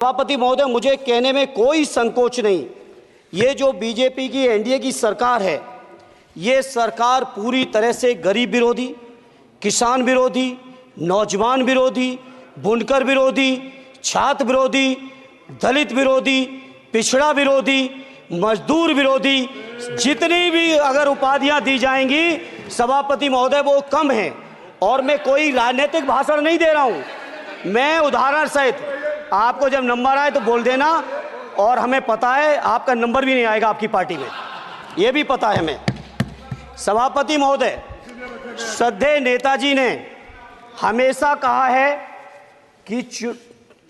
सभापति महोदय, मुझे कहने में कोई संकोच नहीं, ये जो बीजेपी की एनडीए की सरकार है, ये सरकार पूरी तरह से गरीब विरोधी, किसान विरोधी, नौजवान विरोधी, बुनकर विरोधी, छात्र विरोधी, दलित विरोधी, पिछड़ा विरोधी, मजदूर विरोधी, जितनी भी अगर उपाधियां दी जाएंगी सभापति महोदय वो कम हैं। और मैं कोई राजनीतिक भाषण नहीं दे रहा हूं, मैं उदाहरण सहित आपको जब नंबर आए तो बोल देना। और हमें पता है आपका नंबर भी नहीं आएगा आपकी पार्टी में, ये भी पता है हमें। सभापति महोदय, श्रद्धेय नेताजी ने हमेशा कहा है कि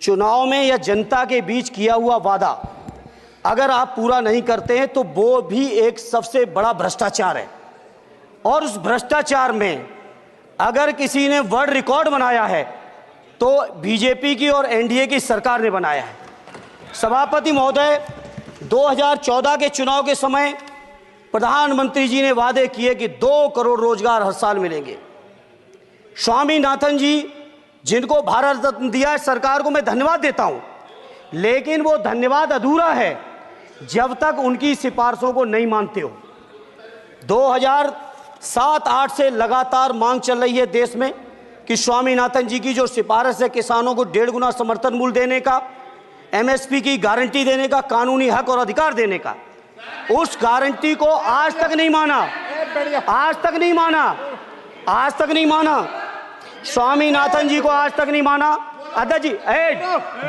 चुनाव में या जनता के बीच किया हुआ वादा अगर आप पूरा नहीं करते हैं तो वो भी एक सबसे बड़ा भ्रष्टाचार है। और उस भ्रष्टाचार में अगर किसी ने वर्ल्ड रिकॉर्ड बनाया है तो बीजेपी की और एनडीए की सरकार ने बनाया है। सभापति महोदय, 2014 के चुनाव के समय प्रधानमंत्री जी ने वादे किए कि 2 करोड़ रोजगार हर साल मिलेंगे। स्वामीनाथन जी, जिनको भारत रत्न दिया है, सरकार को मैं धन्यवाद देता हूं, लेकिन वो धन्यवाद अधूरा है जब तक उनकी सिफारिशों को नहीं मानते हो। 2007-8 से लगातार मांग चल रही है देश में कि स्वामीनाथन जी की जो सिफारिश है किसानों को 1.5 गुना समर्थन मूल्य देने का, एमएसपी की गारंटी देने का, कानूनी हक और अधिकार देने का, उस गारंटी को आज तक नहीं माना, आज तक नहीं माना, आज तक नहीं माना। स्वामीनाथन जी को आज तक नहीं माना। अध्यक्ष जी,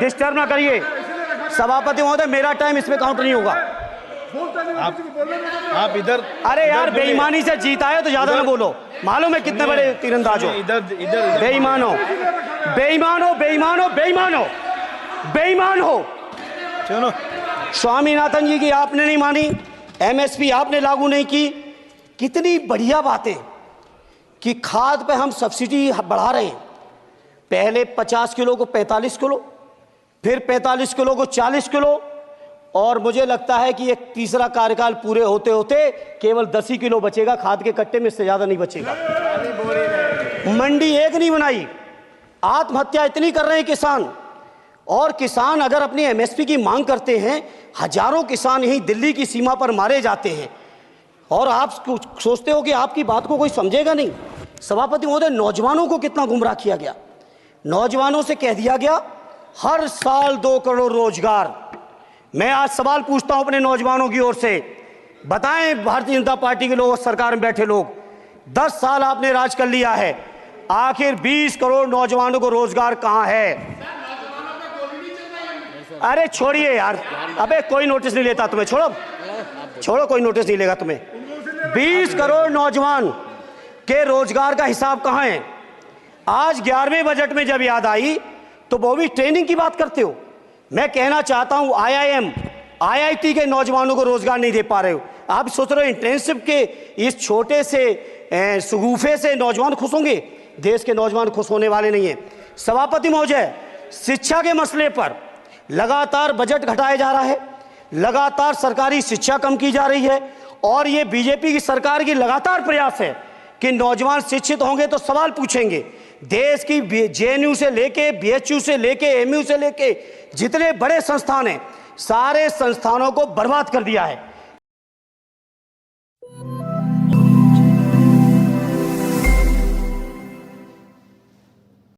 डिस्टर्ब ना करिए। सभापति महोदय, मेरा टाइम इसमें काउंट नहीं होगा। आप इधर, अरे यार, बेईमानी से जीता है तो ज्यादा ना बोलो। मालूम है कितने बड़े तीरंदाज हो। इधर बेईमान हो, बेईमान हो, बेईमान हो, बेईमान हो, बेईमान हो। चलो, स्वामीनाथन जी की आपने नहीं मानी, एमएसपी आपने लागू नहीं की। कितनी बढ़िया बातें कि खाद पे हम सब्सिडी बढ़ा रहे हैं। पहले 50 किलो को 45 किलो, फिर 45 किलो को 40 किलो, और मुझे लगता है कि एक तीसरा कार्यकाल पूरे होते होते केवल 10 ही किलो बचेगा खाद के कट्टे में, इससे ज्यादा नहीं बचेगा। मंडी एक नहीं बनाई, आत्महत्या इतनी कर रहे हैं किसान। और किसान अगर अपनी एमएसपी की मांग करते हैं, हजारों किसान यहीं दिल्ली की सीमा पर मारे जाते हैं, और आप सोचते हो कि आपकी बात को कोई समझेगा नहीं। सभापति महोदय, नौजवानों को कितना गुमराह किया गया। नौजवानों से कह दिया गया हर साल 2 करोड़ रोजगार। मैं आज सवाल पूछता हूं अपने नौजवानों की ओर से, बताएं भारतीय जनता पार्टी के लोग, सरकार में बैठे लोग, 10 साल आपने राज कर लिया है, आखिर 20 करोड़ नौजवानों को रोजगार कहां है? अरे छोड़िए यार, अबे कोई नोटिस नहीं लेता तुम्हें, छोड़ो छोड़ो, कोई नोटिस नहीं लेगा तुम्हें। 20 करोड़ नौजवान के रोजगार का हिसाब कहां है? आज 11वें बजट में जब याद आई तो वो भी ट्रेनिंग की बात करते हो। मैं कहना चाहता हूं आईआईएम, आईआईटी के नौजवानों को रोजगार नहीं दे पा रहे हो। आप सोच रहे हो इंटर्नशिप के इस छोटे से शगुफे से नौजवान खुश होंगे? देश के नौजवान खुश होने वाले नहीं है। सभापति महोदय, शिक्षा के मसले पर लगातार बजट घटाया जा रहा है, लगातार सरकारी शिक्षा कम की जा रही है, और ये बीजेपी की सरकार की लगातार प्रयास है कि नौजवान शिक्षित होंगे तो सवाल पूछेंगे। देश की जेएनयू से लेके, बीएचयू से लेके, एमयू से लेके जितने बड़े संस्थान हैं, सारे संस्थानों को बर्बाद कर दिया है।